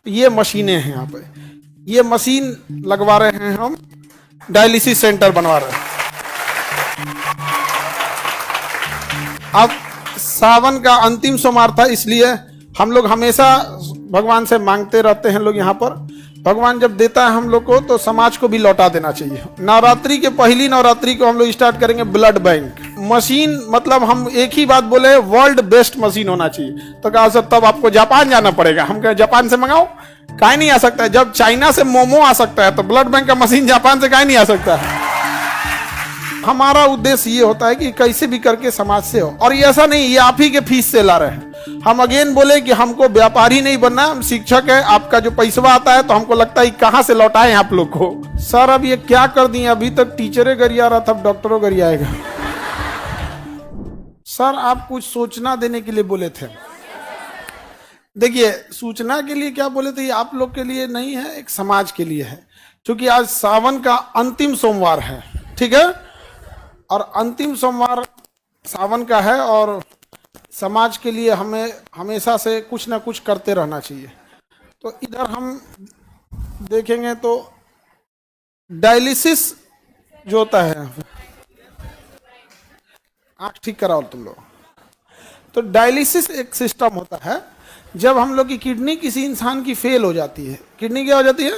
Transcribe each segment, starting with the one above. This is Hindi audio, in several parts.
ये मशीनें हैं यहाँ पे, ये मशीन लगवा रहे हैं हम, डायलिसिस सेंटर बनवा रहे हैं। अब सावन का अंतिम सोमवार था, इसलिए हम लोग हमेशा भगवान से मांगते रहते हैं लोग यहाँ पर। भगवान जब देता है हम लोग को तो समाज को भी लौटा देना चाहिए। नवरात्रि के पहली नवरात्रि को हम लोग स्टार्ट करेंगे ब्लड बैंक मशीन, मतलब हम एक ही बात बोले, वर्ल्ड बेस्ट मशीन होना चाहिए। तो कहा सर तब आपको जापान जाना पड़ेगा। हम कहे जापान से मंगाओ, काहे नहीं आ सकता है? जब चाइना से मोमो आ सकता है तो ब्लड बैंक का मशीन जापान से काहे नहीं आ सकता है? हमारा उद्देश्य ये होता है कि कैसे भी करके समाज से हो, और ये ऐसा नहीं ये आप ही के फीस से ला रहे हैं। हम अगेन बोले कि हमको व्यापारी नहीं बनना, हम शिक्षक है। आपका जो पैसा आता है तो हमको लगता है कहां से लौटाएं आप लोग को। सर अब ये क्या कर दिए, अभी तक टीचरे गरिया रहा था, अब डॉक्टरों गरियाएगा। सर आप कुछ सूचना देने के लिए बोले थे। देखिए सूचना के लिए क्या बोले थे, ये आप लोग के लिए नहीं है, एक समाज के लिए है। क्योंकि आज सावन का अंतिम सोमवार है, ठीक है, और अंतिम सोमवार सावन का है, और समाज के लिए हमें हमेशा से कुछ ना कुछ करते रहना चाहिए। तो इधर हम देखेंगे तो डायलिसिस जो होता है, आँख ठीक कराओ तुम लोग। तो डायलिसिस एक सिस्टम होता है, जब हम लोग की किडनी किसी इंसान की फेल हो जाती है, किडनी क्या हो जाती है,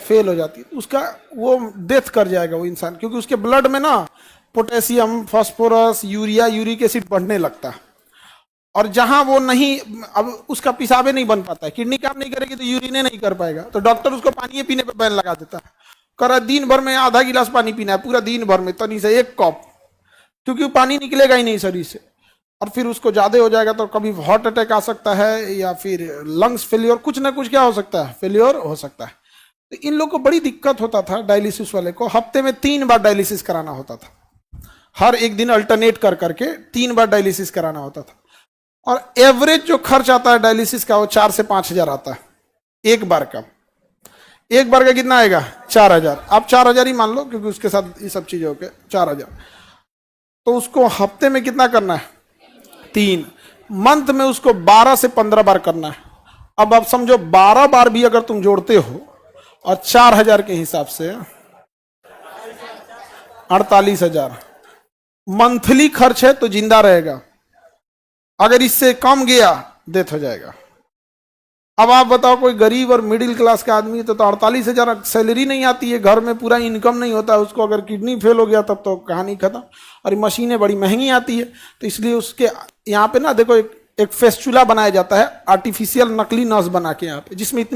फेल हो जाती है, उसका वो डेथ कर जाएगा वो इंसान, क्योंकि उसके ब्लड में ना potassium, phosphorus, urea, uric acid बढ़ने लगता है। और जहां वो नहीं, अब उसका पिसाबे नहीं बन पाता है, किडनी काम नहीं करेगी तो यूरिने नहीं कर पाएगा, तो डॉक्टर उसको पानी पीने पे बैन लगा देता है। कर दिन भर में आधा गिलास पानी पीना है, पूरा दिन भर में तनी से एक कप, क्योंकि वो पानी निकलेगा ही नहीं शरीर से। और फिर उसको ज्यादा हो जाएगा तो कभी हार्ट अटैक आ सकता है, या फिर लंग्स फेलियर, कुछ ना कुछ क्या हो सकता है, फेलियर हो सकता है। तो इन लोग को बड़ी दिक्कत होता था, डायलिसिस वाले को हफ्ते में 3 बार डायलिसिस कराना होता था। हर एक दिन अल्टरनेट कर करके 3 बार डायलिसिस कराना होता था। और एवरेज जो खर्च आता है डायलिसिस का वो 4 से 5 हजार आता है एक बार का। एक बार का कितना आएगा, 4,000। आप 4,000 ही मान लो, क्योंकि उसके साथ ये सब चीजें होके 4,000। तो उसको हफ्ते में कितना करना है, 3। मंथ में उसको 12 से 15 बार करना है। अब आप समझो 12 बार भी अगर तुम जोड़ते हो और 4,000 के हिसाब से 48,000 मंथली खर्च है, तो जिंदा रहेगा। अगर इससे कम गया डेथ हो जाएगा। अब आप बताओ कोई गरीब और मिडिल क्लास का आदमी तो 48,000 सैलरी नहीं आती है, घर में पूरा इनकम नहीं होता है उसको, अगर किडनी फेल हो गया तब तो कहानी खत्म। और मशीनें बड़ी महंगी आती है, तो इसलिए उसके यहाँ पे ना देखो एक फेस्चुला बनाया जाता है, आर्टिफिशियल नकली नस बना के यहाँ पे, जिसमें इतनी